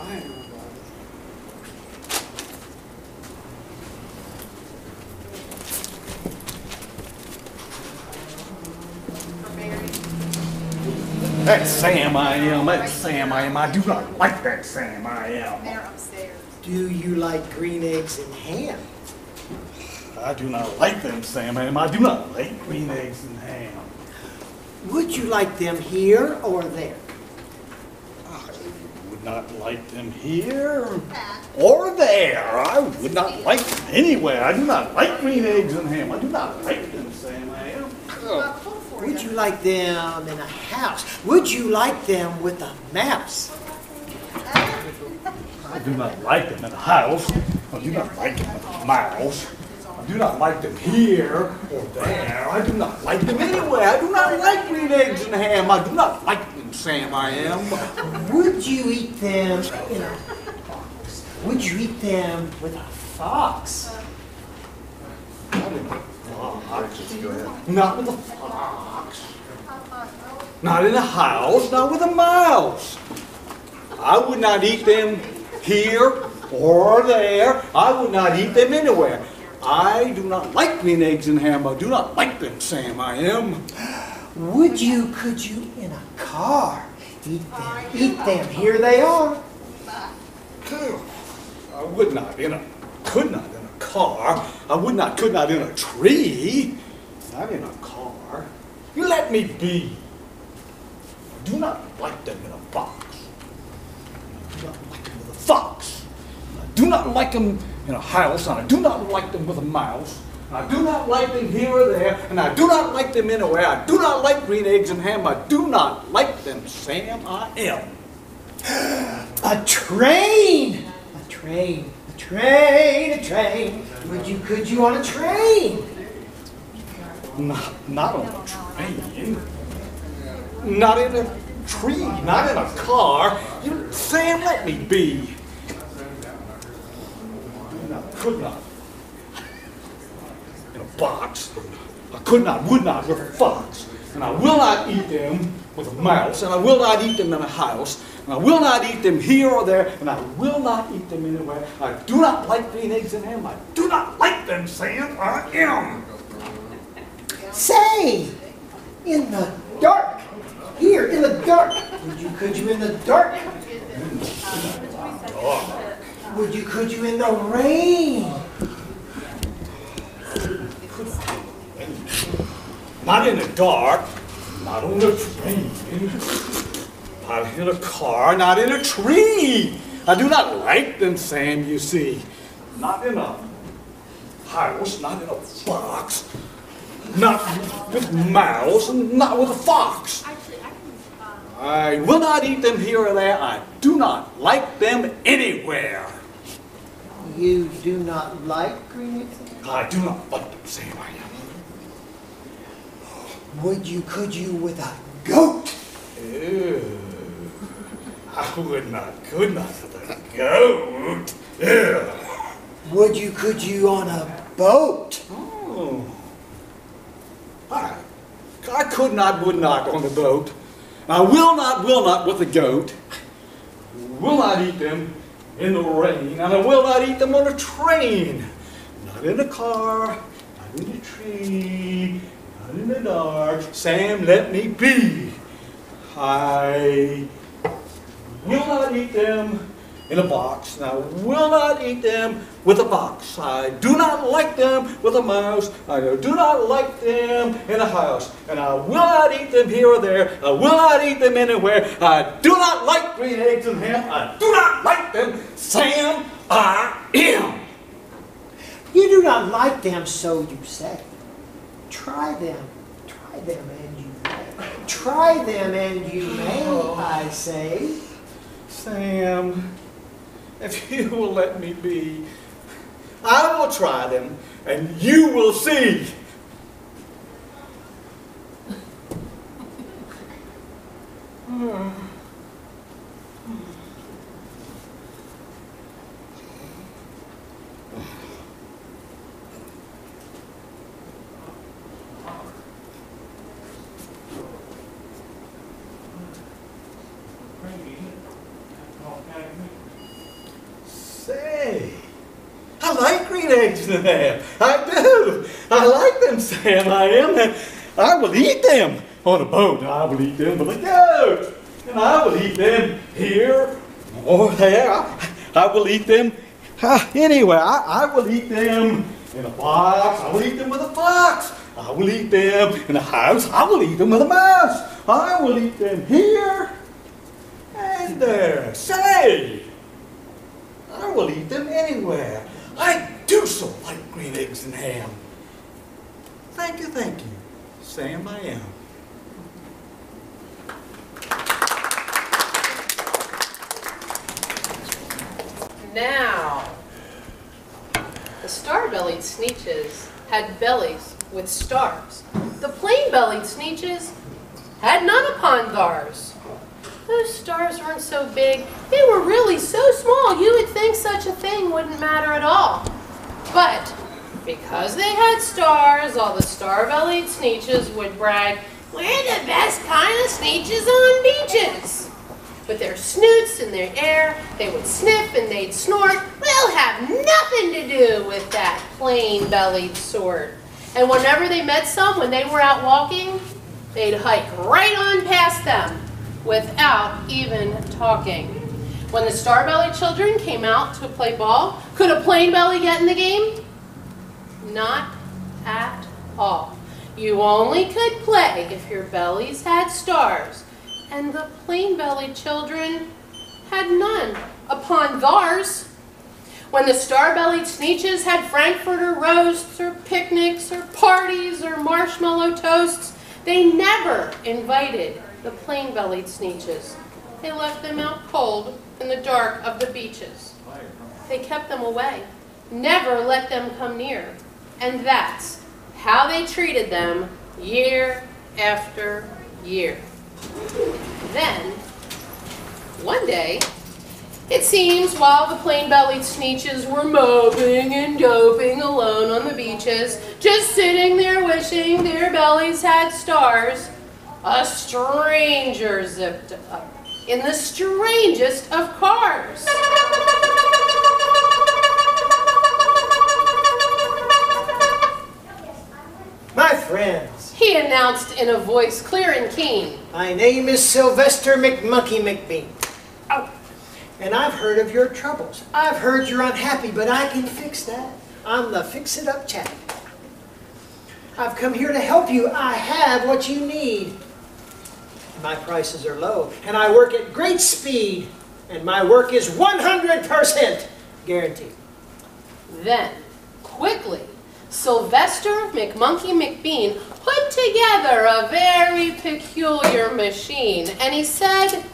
I know. That's Sam I am. That's Sam I am. I do not like that Sam I am. They're upstairs. Do you like green eggs and ham? I do not like them Sam I am. I do not like green eggs and ham. Would you like them here or there? I would not like them here or there. I would not like them anywhere. I do not like green eggs and ham. I do not like them Sam I am. Would you like them in a house? Would you like them with a mouse? I do not like them in a house. I do not like them with a mouse. I do not like them here or there. I do not like them anywhere. I do not like green eggs and ham. I do not like them, Sam I am. Would you eat them in a fox? Would you eat them with a fox? Not with a fox. Go ahead. Not with a fox. Not in a house. Not with a mouse. I would not eat them here or there. I would not eat them anywhere. I do not like green eggs and ham. I do not like them, Sam I am. Could you in a car eat them? Eat them. Here they are. I would not could not in a car. I would not, could not in a tree. Not in a car. You let me be. I do not like them in a box. I do not like them with a fox. I do not like them in a house, and I do not like them with a mouse. I do not like them here or there, and I do not like them anywhere. I do not like green eggs and ham. I do not like them, Sam I am. A train! A train. A train. A train. Could you on a train? Not on a train. Not in a tree. Not in a car. Sam, let me be. I could not. In a box. I could not, would not with a fox. And I will not eat them with a mouse. And I will not eat them in a house. And I will not eat them here or there. And I will not eat them anywhere. I do not like green eggs and ham. I do not like them, Sam. I am. Say, in the dark. Here, in the dark. Could you in the dark? Could you in the rain? Not in the dark, not on the train, not in a car, not in a tree. I do not like them, Sam, you see. Not in a house, not in a box, not with a mouse, and not with a fox. I will not eat them here or there. I do not like them anywhere. You do not like green eggs? I do not like them, Sam, I am. Could you with a goat? Ew. I would not, could not with a goat. Ew. Could you on a boat? Oh. I could not, would not on the boat. I will not with a goat. Will not eat them in the rain, and I will not eat them on a train. Not in a car, not in a tree, not in the dark. Sam, let me be. I will not eat them in a box, and I will not eat them with a box. I do not like them with a mouse. I do not like them in a house. And I will not eat them here or there. I will not eat them anywhere. I do not like green eggs and ham. I do not like them. Sam, I am. You do not like them, so you say. Try them and you may. Try them and you may, I say. Sam, if you will let me be, I will try them, and you will see. Say, I like green eggs and ham. I do. I like them, Sam. I am. And I will eat them on a boat. I will eat them with a goat. And I will eat them here or there. I will eat them anywhere. I will eat them in a box. I will eat them with a fox. I will eat them in a house. I will eat them with a mouse. I will eat them here and there. Say, I will eat them anywhere. I do so like green eggs and ham. Thank you, Sam, I am. Now, the star-bellied Sneetches had bellies with stars. The plain-bellied Sneetches had none upon theirs. Those stars weren't so big. They were really so small you would think such a thing wouldn't matter at all. But because they had stars, all the star-bellied Sneetches would brag, "We're the best kind of Sneetches on beaches." With their snoots in their air, they would sniff and they'd snort. We'll have nothing to do with that plain-bellied sort. And whenever they met some, when they were out walking, they'd hike right on past them without even talking. When the star-bellied children came out to play ball, could a plain belly get in the game? Not at all. You only could play if your bellies had stars. And the plain-bellied children had none upon theirs. When the star-bellied Sneetches had Frankfurter roasts or picnics or parties or marshmallow toasts, they never invited the plain-bellied Sneetches. They left them out cold in the dark of the beaches. They kept them away, never let them come near. And that's how they treated them year after year. Then, one day, it seems while the plain-bellied Sneetches were moping and doping alone on the beaches, just sitting there wishing their bellies had stars, a stranger zipped up in the strangest of cars. My friends, He announced in a voice clear and keen. My name is Sylvester McMonkey McBean. Oh. And I've heard of your troubles. I've heard you're unhappy, but I can fix that. I'm the fix-it-up chap. I've come here to help you. I have what you need. My prices are low, and I work at great speed, and my work is 100% guaranteed. Then, quickly, Sylvester McMonkey McBean put together a very peculiar machine, and he said,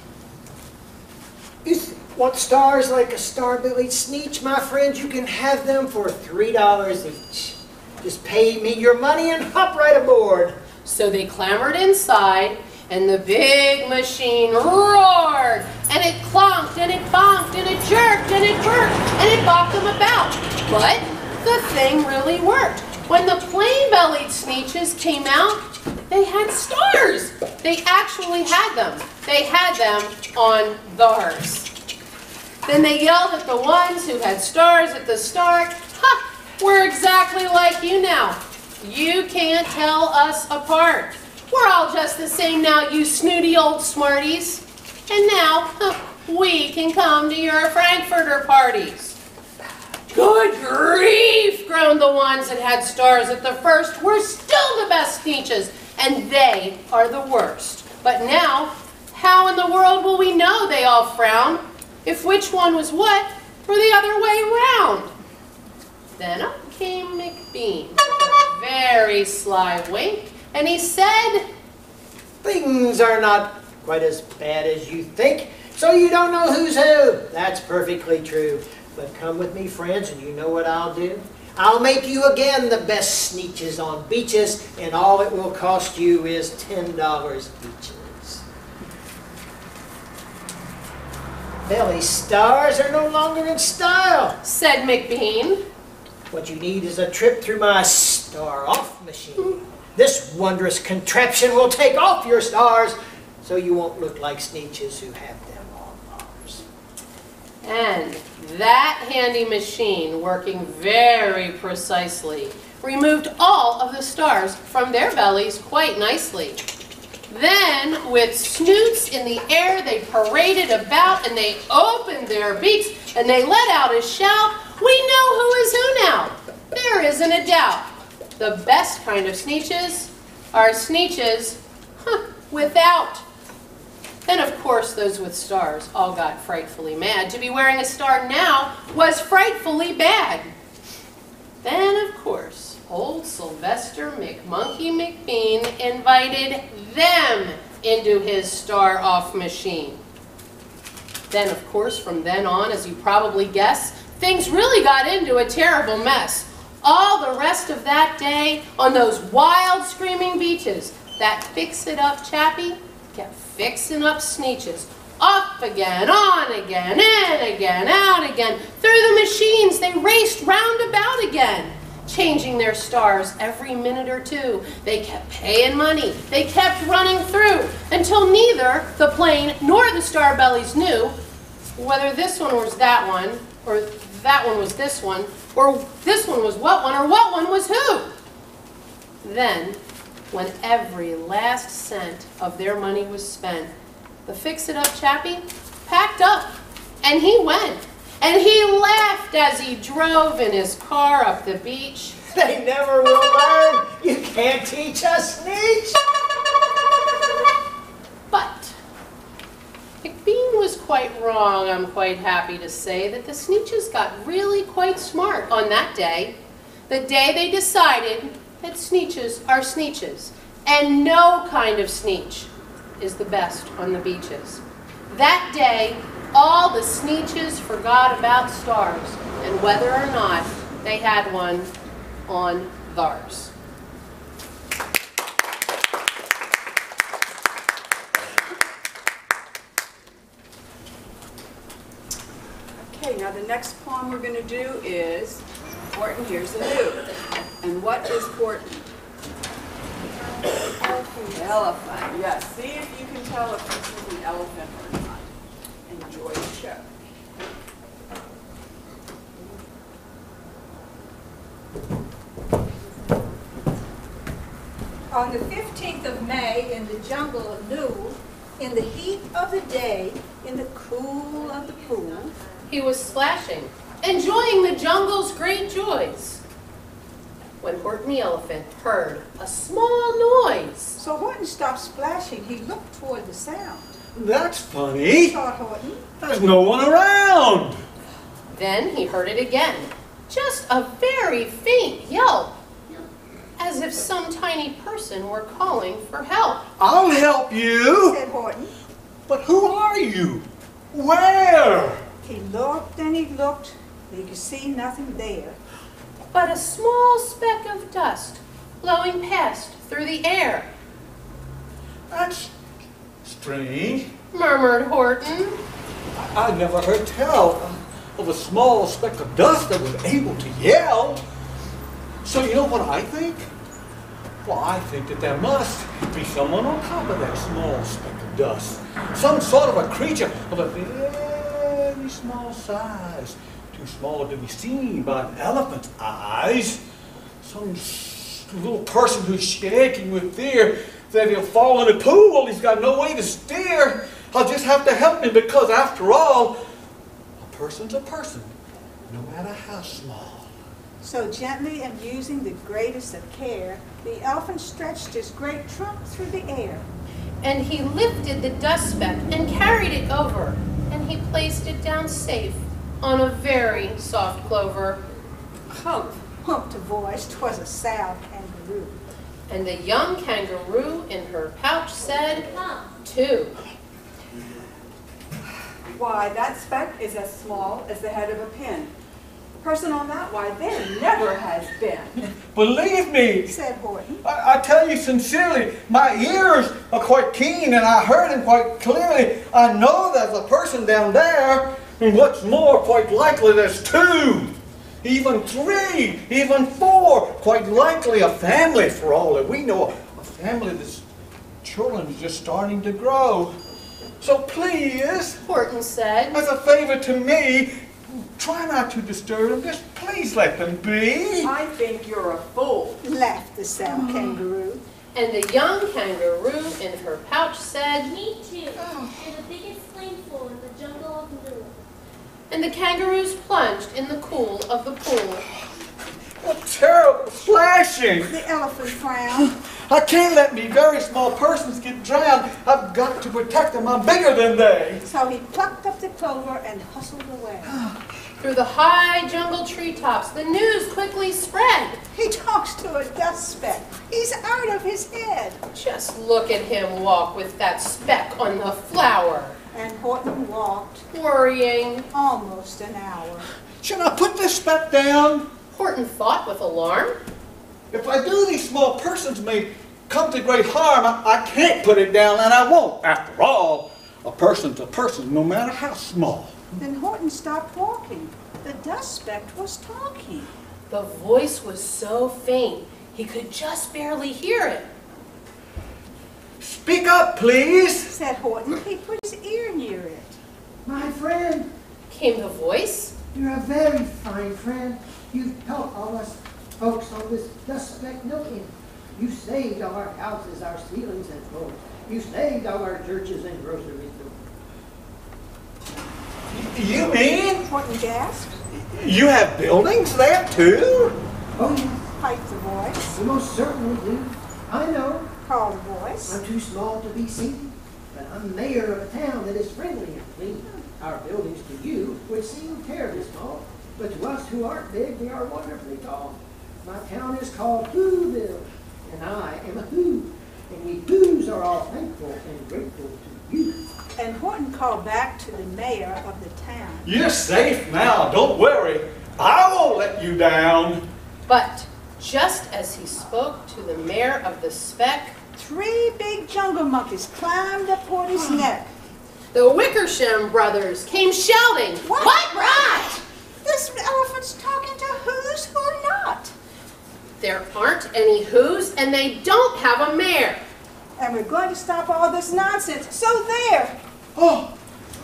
You want stars like a star-bellied Sneetch, my friends? You can have them for $3 each. Just pay me your money and hop right aboard. So they clambered inside, and the big machine roared, and it clonked, and it bonked, and it jerked, and it worked, and it bopped them about. But the thing really worked. When the plain-bellied Sneetches came out, they had stars. They actually had them. They had them on theirs. Then they yelled at the ones who had stars at the start, "Ha! We're exactly like you now. You can't tell us apart. We're all just the same now, you snooty old smarties. And now, we can come to your Frankfurter parties." "Good grief," groaned the ones that had stars at the first. "We're still the best Sneetches, and they are the worst. But now, how in the world will we know?" they all frowned, "if which one was what, or the other way round?" Then up came McBean with a very sly wink, and he said, Things are not quite as bad as you think, so you don't know who's who. That's perfectly true. But come with me, friends, and you know what I'll do? I'll make you again the best Sneetches on beaches, and all it will cost you is $10 each. Belly stars are no longer in style, said McBean. What you need is a trip through my star-off machine. This wondrous contraption will take off your stars, so you won't look like Sneetches who have them And that handy machine, working very precisely, removed all of the stars from their bellies quite nicely. Then, with snoots in the air, they paraded about and they opened their beaks and they let out a shout, "We know who is who now! There isn't a doubt. The best kind of Sneetches are Sneetches without." Then, of course, those with stars all got frightfully mad. To be wearing a star now was frightfully bad. Then, of course, old Sylvester McMonkey McBean invited them into his star-off machine. Then, of course, from then on, as you probably guess, things really got into a terrible mess. All the rest of that day, on those wild screaming beaches, that fix-it-up chappie kept fixing up Sneetches. Off again, on again, in again, out again. Through the machines, they raced round about again, changing their stars every minute or two. They kept paying money. They kept running through until neither the plane nor the star bellies knew whether this one was that one, or that one was this one, or this one was what one, or what one was who. Then, when every last cent of their money was spent, the fix-it-up chappie packed up, and he went. And he laughed as he drove in his car up the beach. They never will learn. You can't teach us Sneetch. But McBean was quite wrong, I'm quite happy to say, that the Sneetches got really quite smart on that day. The day they decided that Sneetches are Sneetches, and no kind of Sneetch is the best on the beaches. That day, all the Sneetches forgot about stars and whether or not they had one on theirs. Okay, now the next poem we're going to do is Horton Hears the Who. And what is Horton? Elephant, yes. See if you can tell if this is an elephant or not. Enjoy the show. On the 15th of May, in the jungle of Nu, in the heat of the day, in the cool of the pool, He was splashing, enjoying the jungle's great joys, when Horton the elephant heard a small noise. so Horton stopped splashing. He looked toward the sound. That's funny. Thought Horton, There's no one around. Then he heard it again, just a very faint yelp, as if some tiny person were calling for help. I'll help you. said Horton. But who are you? Where? He looked and he looked, but he could see nothing there. But a small speck of dust blowing past through the air, That's strange. murmured Horton. I never heard tell of a small speck of dust that was able to yell. So you know what I think? Well, I think that there must be someone on top of that small speck of dust. Some sort of a creature of a very small size. Too small to be seen by an elephant's eyes. Some little person who's shaking with fear that he'll fall in a pool. He's got no way to steer. I'll just have to help him because after all, a person's a person, no matter how small. So gently and using the greatest of care, the elephant stretched his great trunk through the air. And he lifted the dust speck and carried it over, and he placed it down safe on a very soft clover. Humph, humphed a voice, 'twas a sow kangaroo. And the young kangaroo in her pouch said, "Two." Why, that speck is as small as the head of a pin. The person on that, why, there never has been. Believe me, Said Horton. I tell you sincerely, my ears are quite keen and I heard him quite clearly. I know there's a person down there, and what's more, quite likely there's two, even three, even four, quite likely a family for all that we know, a family that's children is just starting to grow. So please, Horton said. as a favor to me, try not to disturb them. Just please let them be. I think you're a fool. Laughed the sow kangaroo. And the young kangaroo in her pouch said, Me too. And the biggest spleenful in the jungle of New. and the kangaroos plunged in the cool of the pool. What terrible splashing. The elephant frowned. I can't let me very small persons get drowned. I've got to protect them. I'm bigger than they. So he plucked up the clover and hustled away. Through the high jungle treetops, the news quickly spread. He talks to a dust speck. He's out of his head. Just look at him walk with that speck on the flower. And Horton walked Worrying. almost an hour. Should I put this speck down? Horton thought with alarm. If I do, these small persons may come to great harm. I can't put it down, and I won't. After all, a person's a person, no matter how small. Then Horton stopped walking. The dust speck was talking. The voice was so faint, he could just barely hear it. Speak up, please. Said Horton. He put his ear near it. My friend, Came the voice. you're a very fine friend. You've helped all us folks on this dust speck milking. You saved all our houses, our ceilings and floors. You saved all our churches and grocery stores. You mean Horton gasped. you have buildings there, too? Oh, yes, Piped the voice. we most certainly do. I know. Called the voice. I'm too small to be seen, but I'm mayor of a town that is friendly and clean. Our buildings to you would seem terribly small, but to us who aren't big, they are wonderfully tall. My town is called Whoville, and I am a Who, and we Whos are all thankful and grateful to you. And Horton called back to the mayor of the town. You're safe now. Don't worry. I won't let you down. But just as he spoke to the mayor of the speck, 3 big jungle monkeys climbed up Horton's neck. the Wickersham brothers came shouting, "What rot? This elephant's talking to who's who not. There aren't any who's, and they don't have a mayor." And we're going to stop all this nonsense. So there. Oh,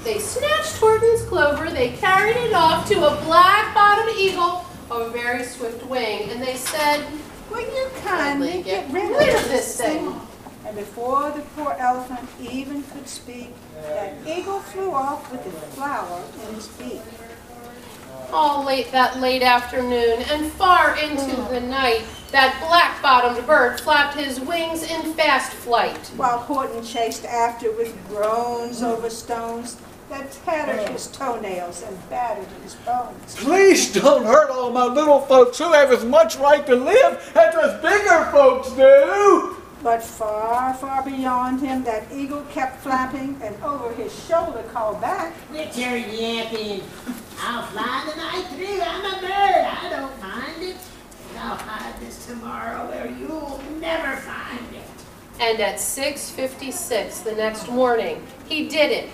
They snatched Horton's clover, they carried it off to a black-bottomed eagle of a very swift wing, and they said, Will you kindly get rid of this thing? And before the poor elephant even could speak, that eagle flew off with the flower in his beak. all late that late afternoon and far into the night, that black-bottomed bird flapped his wings in fast flight. While Horton chased after with groans over stones that tattered his toenails and battered his bones. please don't hurt all my little folks who have as much right to live as us bigger folks do. But far, far beyond him, that eagle kept flapping and over his shoulder called back, Quit your yapping. I'll fly the night through. I'm a bird. I don't mind it. And I'll hide this tomorrow where you'll never find it. And at 6:56 the next morning, he did it.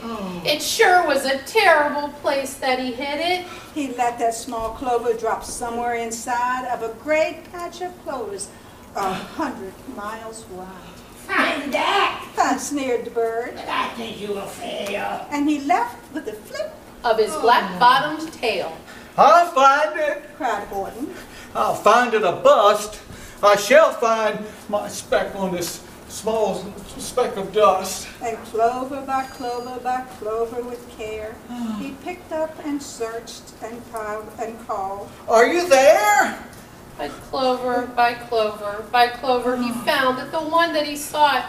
It sure was a terrible place that he hid it. he let that small clover drop somewhere inside of a great patch of clovers 100 miles wide. Find that. Sneered the bird, But I think you will fail. and he left with a flip, Of his black-bottomed tail. I'll find it. cried Horton. I'll find it a bust. I shall find my speck on this small speck of dust. And clover by clover with care, he picked up and searched and piled and called. Are you there? But clover by clover, he found that the one that he sought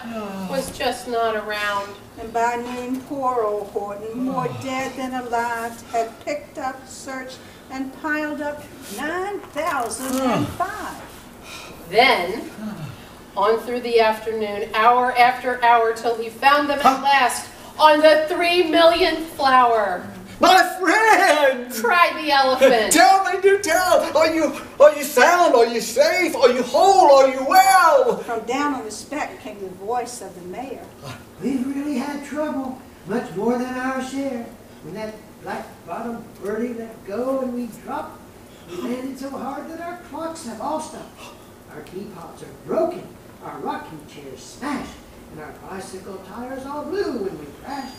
was just not around. And by noon, poor old Horton, more dead than alive, had picked up, searched, and piled up 9,005. Then, on through the afternoon, hour after hour, till he found them at last on the 3 millionth flower. My friends! Cried the elephant. Tell me, do tell. Are you sound? Are you safe? Are you whole? Are you well? From down on the speck came the voice of the mayor. We've really had trouble, much more than our share. When that black-bottomed birdie let go and we dropped, we landed so hard that our clocks have all stopped. Our teapots are broken, our rocking chairs smashed, and our bicycle tires all blew when we crashed.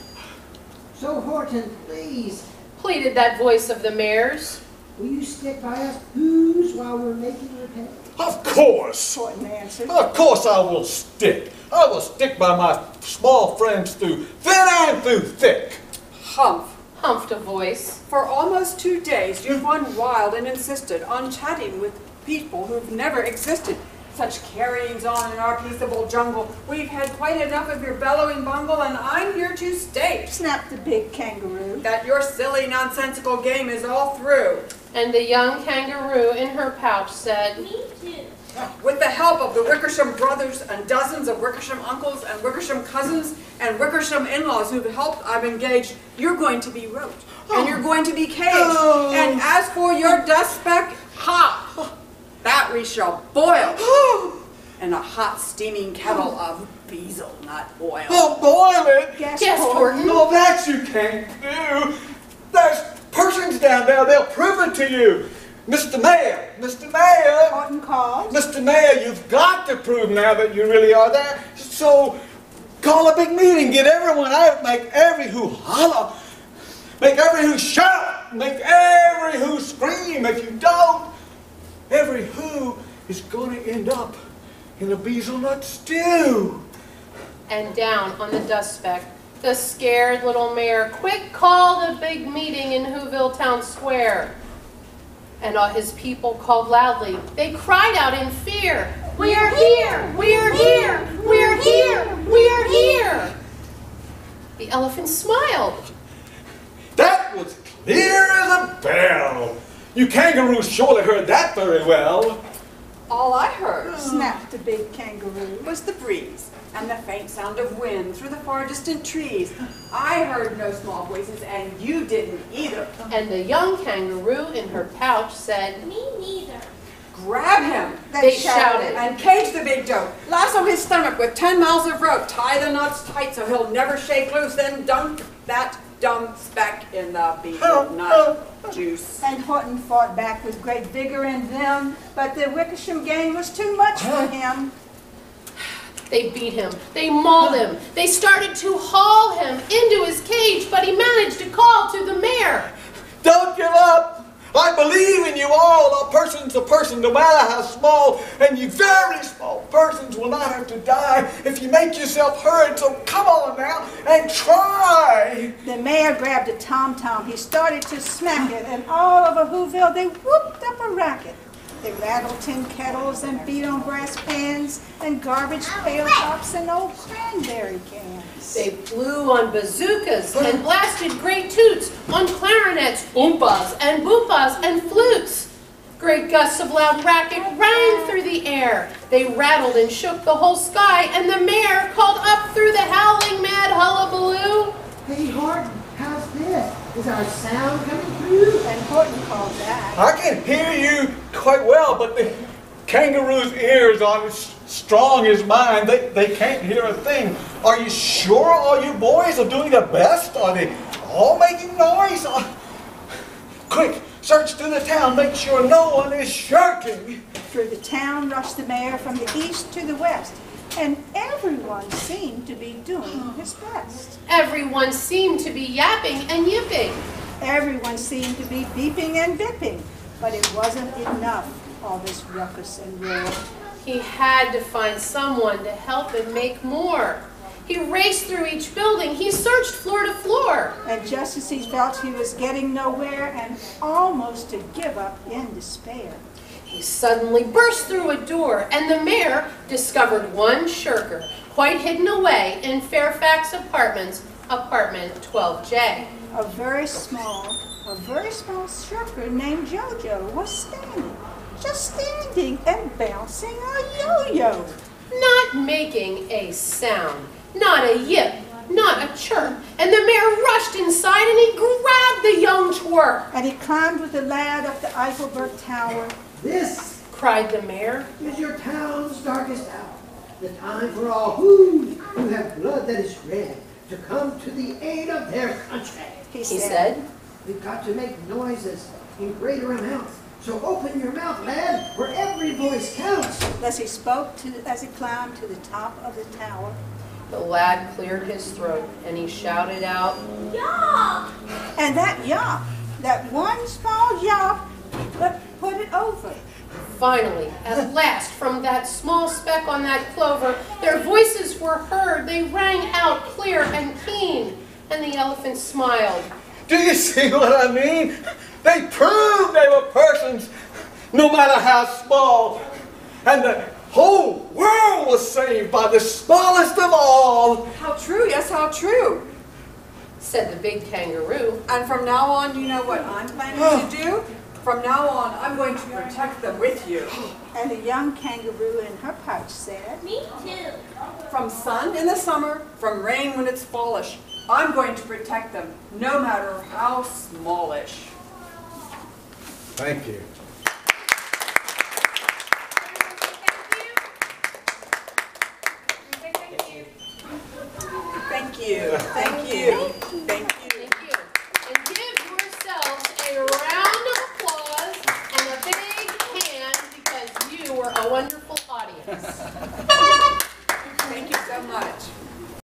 So, Horton, please, pleaded that voice of the mayor's. will you stick by us who's while we're making repairs? Of course. Horton answered. Of course I will stick. I will stick by my small friends through thin and through thick. Humph. Humphed a voice. For almost 2 days, you've run wild and insisted on chatting with people who've never existed. Such carryings on in our peaceable jungle. We've had quite enough of your bellowing bungle, and I'm here to state Snapped the big kangaroo. that your silly, nonsensical game is all through. And the young kangaroo in her pouch said, Me too. With the help of the Wickersham brothers and dozens of Wickersham uncles and Wickersham cousins and Wickersham in-laws who've helped, I've engaged, you're going to be roped. And you're going to be caged. Oh. And as for your dust speck, that we shall boil in a hot steaming kettle of hazelnut oil. Oh, boil it. Guess Guess Horton. Horton. Oh, that you can't do. There's persons down there, they'll prove it to you. Mr. Mayor, Mr. Mayor, Horton called. Mr. Mayor, you've got to prove now that you really are there. So call a big meeting, get everyone out, make every who holler, make every who shout, make every who scream. If you don't, every who is going to end up in a hazelnut stew. and down on the dust speck, the scared little mayor quick called a big meeting in Whoville Town Square. And all his people called loudly. They cried out in fear, "We are here! We are here! We are here! We are here!" The elephant smiled. That was clear as a bell. You kangaroos surely heard that very well. All I heard Snapped the big kangaroo. was the breeze and the faint sound of wind through the far distant trees. I heard no small voices, and you didn't either. And the young kangaroo in her pouch said, Me neither. Grab him They shouted. and cage the big doe. Lasso his stomach with 10 miles of rope. Tie the nuts tight so he'll never shake loose. Then dunk that dumb speck in the beetle-nut juice. And Horton fought back with great vigor and vim, but the Wickersham gang was too much for him. They beat him, they mauled him, they started to haul him into his cage, but he managed to call to the mayor. Don't give up. I believe in you all. A person's a person, no matter how small, and you very small persons will not have to die if you make yourself heard. So come on now and try. The mayor grabbed a tom-tom. He started to smack it, and all over Whoville they whooped up a racket. They rattled tin kettles and beat on brass pans and garbage pail tops and old cranberry cans. They blew on bazookas and blasted great toots on clarinets, oompas and boompas and flutes. Great gusts of loud racket rang through the air. They rattled and shook the whole sky, and the mayor called up through the howling mad hullabaloo. Hey, Horton, how's this? Is our sound coming through? And Horton called back. I can hear you quite well, but the kangaroo's ears aren't as strong as mine. They can't hear a thing. Are you sure all you boys are doing their best? Are they all making noise? Quick, search through the town. Make sure no one is shirking. Through the town rushed the mayor from the east to the west, and everyone seemed to be doing his best. Everyone seemed to be yapping and yipping. Everyone seemed to be beeping and bipping, but it wasn't enough, all this ruckus and roar. He had to find someone to help him make more. He raced through each building. He searched floor to floor. And just as he felt he was getting nowhere and almost to give up in despair, He suddenly burst through a door, and the mayor discovered one shirker, quite hidden away in Fairfax Apartments, apartment 12J. a very small shirker named Jojo was standing, just standing and bouncing a yo-yo. Not making a sound, not a yip, not a chirp. And the mayor rushed inside and he grabbed the young twerp. And he climbed with the lad up the Eiffelberg Tower. This Cried the mayor. is your town's darkest hour. The time for all who have blood that is red to come to the aid of their country. He said. We've got to make noises in greater amounts. So open your mouth, lad, where every voice counts. As he climbed to the top of the tower, The lad cleared his throat and he shouted out, Yup! And that yop, that one small yop, but put it over. Finally, at last, from that small speck on that clover, their voices were heard. They rang out clear and keen, and the elephant smiled. Do you see what I mean? They proved they were persons, no matter how small. And the whole world was saved by the smallest of all. How true, yes, how true. Said the big kangaroo. And from now on, you know what I'm planning to do? From now on, I'm going to protect them with you. And the young kangaroo in her pouch said, Me too. From sun in the summer, from rain when it's fallish, I'm going to protect them, no matter how smallish. Thank you. Thank you. Thank you. Thank you. Thank you. And give yourselves a round of applause and a big hand because you were a wonderful audience. Thank you so much.